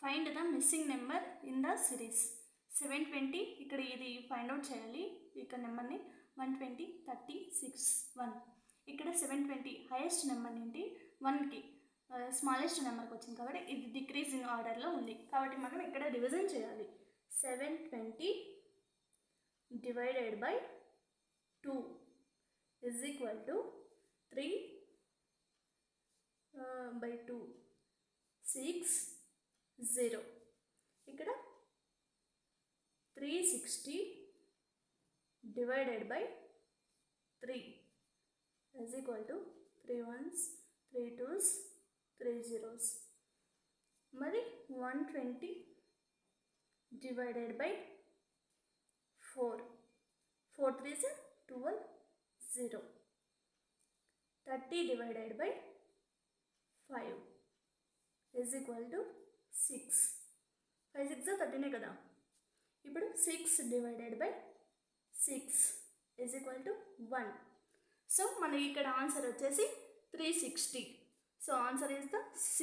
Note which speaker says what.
Speaker 1: Find the missing number in the series. 720 ఇక్కడ ఇది find out చేయాలి. ఇక్కడ నెంబర్ని 120, 30, 6, 1. ఇక్కడ 720 హైయెస్ట్ నెంబర్ నుండి 1కి స్మాలెస్ట్ నెంబర్కి వచ్చింది కాబట్టి ఇది డిక్రీజింగ్ ఆర్డర్లో ఉంది. కాబట్టి మనం ఇక్కడ డివిజన్ చేయాలి. 720 divided by 2 is equal to 3 by 2 6 0. ఇక్కడ 360 divided by 3 is equal to 3 ones 3 twos 3 zeros. మరి 120 divided by 4 4 3s 12 0. 30 divided by 5 is equal to 6. 5 6 13 కదా. ఇప్పుడు 6 divided by 6 is equal to 1. So మనకి ఇక్కడ ఆన్సర్ వచ్చేసి 360. So answer is the C.